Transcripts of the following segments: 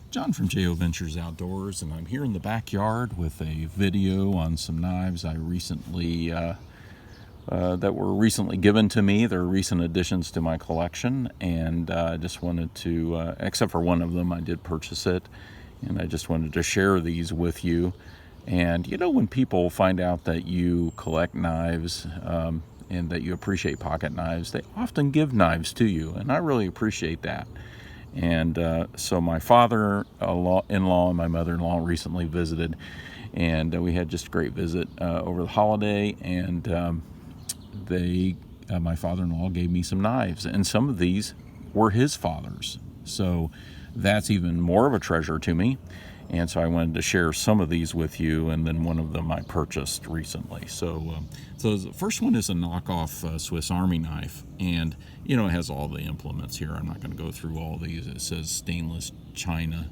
John from J.O. Ventures Outdoors, and I'm here in the backyard with a video on some knives I recently that were recently given to me. They're recent additions to my collection, and I just wanted to, except for one of them, I did purchase it, and I just wanted to share these with you. And you know, when people find out that you collect knives and that you appreciate pocket knives, they often give knives to you, and I really appreciate that. And so my father-in-law and my mother-in-law recently visited, and we had just a great visit over the holiday. And my father-in-law gave me some knives, and some of these were his father's. So that's even more of a treasure to me. And so I wanted to share some of these with you, and then one of them I purchased recently. So the first one is a knockoff Swiss Army knife, and you know, it has all the implements here. I'm not going to go through all these. It says stainless china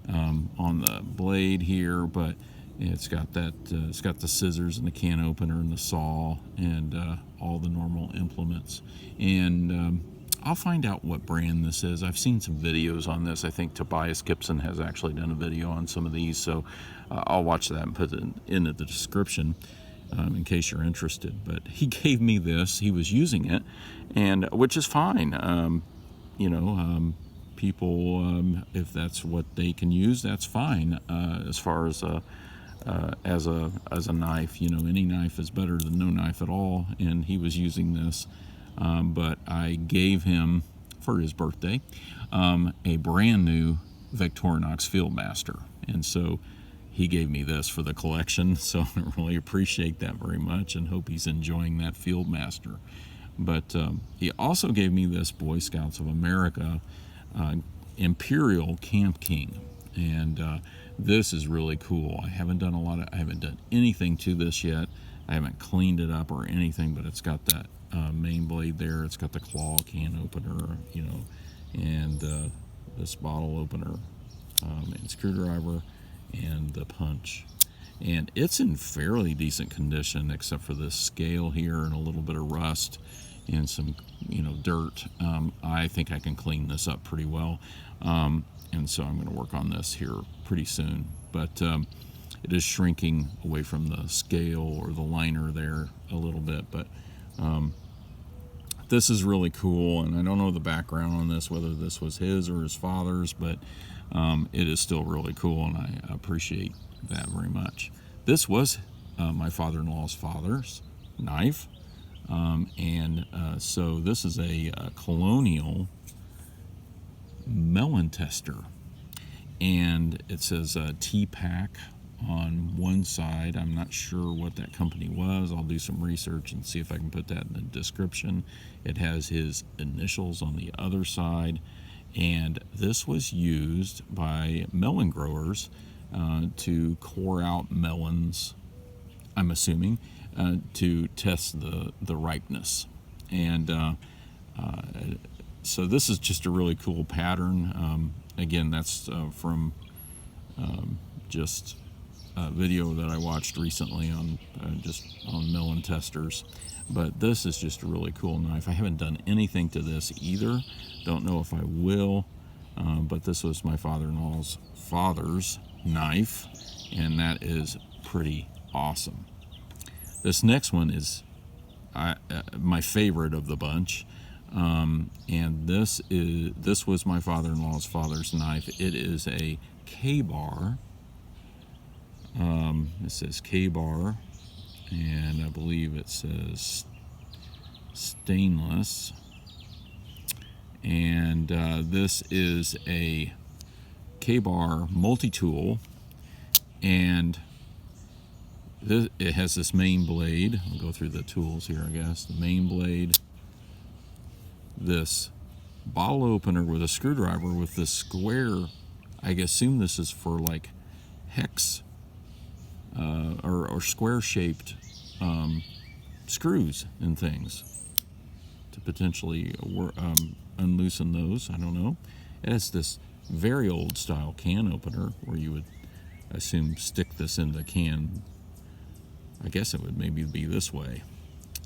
on the blade here, but it's got that. It's got the scissors and the can opener and the saw and all the normal implements. And I'll find out what brand this is. I've seen some videos on this. I think Tobias Gibson has actually done a video on some of these, so I'll watch that and put it into the description in case you're interested. But he gave me this. He was using it, and which is fine. You know, people, if that's what they can use, that's fine. As far as a knife, you know, any knife is better than no knife at all, and he was using this. But I gave him, for his birthday, a brand new Victorinox Fieldmaster. And so he gave me this for the collection. So I really appreciate that very much and hope he's enjoying that Fieldmaster. But he also gave me this Boy Scouts of America Imperial Kamp King. And this is really cool. I haven't done anything to this yet. I haven't cleaned it up or anything, but it's got that main blade there. It's got the claw can opener, you know, and this bottle opener and screwdriver and the punch. And it's in fairly decent condition, except for this scale here and a little bit of rust and some, you know, dirt. I think I can clean this up pretty well. And so I'm going to work on this here pretty soon. But it is shrinking away from the scale or the liner there a little bit. But this is really cool, and I don't know the background on this, whether this was his or his father's, but it is still really cool, and I appreciate that very much. This was my father-in-law's father's knife, and so this is a Colonial Melon Tester, and it says Tee-Pak on one side. I'm not sure what that company was. I'll do some research and see if I can put that in the description. It has his initials on the other side, and this was used by melon growers to core out melons, I'm assuming, to test the ripeness. And so this is just a really cool pattern. Again, that's from just a video that I watched recently on melon testers. But this is just a really cool knife. I haven't done anything to this either. Don't know if I will, but this was my father-in-law's father's knife, and that is pretty awesome. This next one is my favorite of the bunch, and this was my father-in-law's father's knife. It is a Kabar. It says Kabar, and I believe it says stainless. And this is a Kabar multi-tool, and it has this main blade. I'll go through the tools here, I guess. The main blade, this bottle opener with a screwdriver with this square, I assume this is for like hex or square-shaped screws and things to potentially unloosen those. I don't know. It has this very old style can opener where you would assume stick this in the can. I guess it would maybe be this way,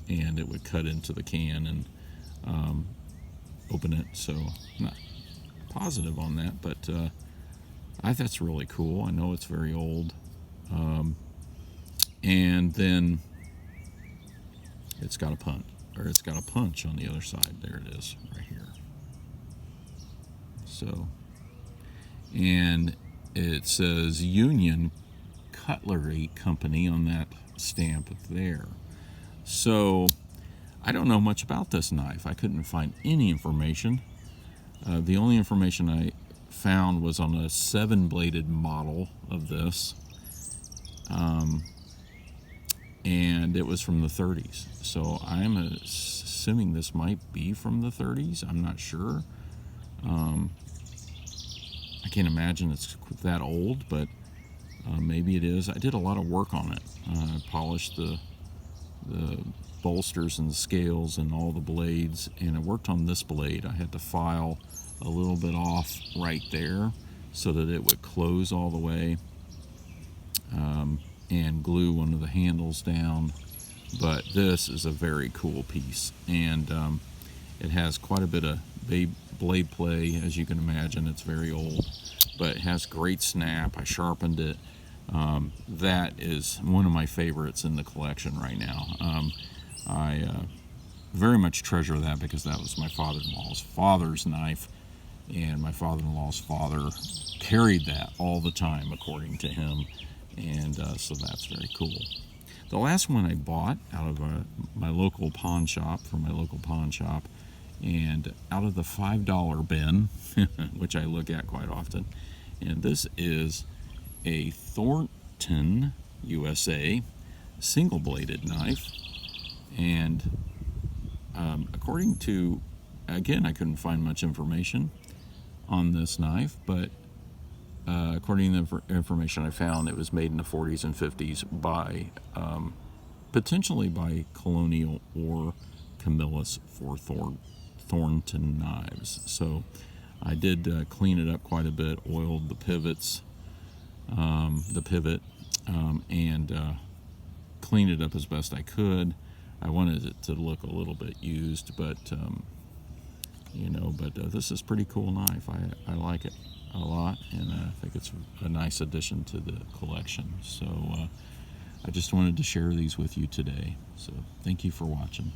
and it would cut into the can and open it. So I'm not positive on that, but That's really cool. I know it's very old. And then it's got a punch on the other side. There it is, right here. So, and it says Union Cutlery Company on that stamp there. So, I don't know much about this knife. I couldn't find any information. The only information I found was on a 7-bladed model of this. And it was from the 30s. So I'm assuming this might be from the 30s. I'm not sure. I can't imagine it's that old, but maybe it is. I did a lot of work on it. I polished the bolsters and the scales and all the blades, and I worked on this blade. I had to file a little bit off right there so that it would close all the way, and glue one of the handles down. But this is a very cool piece, and it has quite a bit of blade play. As you can imagine, it's very old, but it has great snap. I sharpened it. That is one of my favorites in the collection right now. I very much treasure that because that was my father-in-law's father's knife, and my father-in-law's father carried that all the time, according to him, and so that's very cool. The last one I bought out of my local pawn shop, and out of the $5 bin, which I look at quite often, and this is a Thornton USA single-bladed knife. And according to, again, I couldn't find much information on this knife, but according to the information I found, it was made in the 40s and 50s by, potentially by Colonial or Camillus for Thornton knives. So I did clean it up quite a bit, oiled the pivots, and cleaned it up as best I could. I wanted it to look a little bit used, but this is a pretty cool knife. I like it a lot, and I think it's a nice addition to the collection. So I just wanted to share these with you today. So thank you for watching.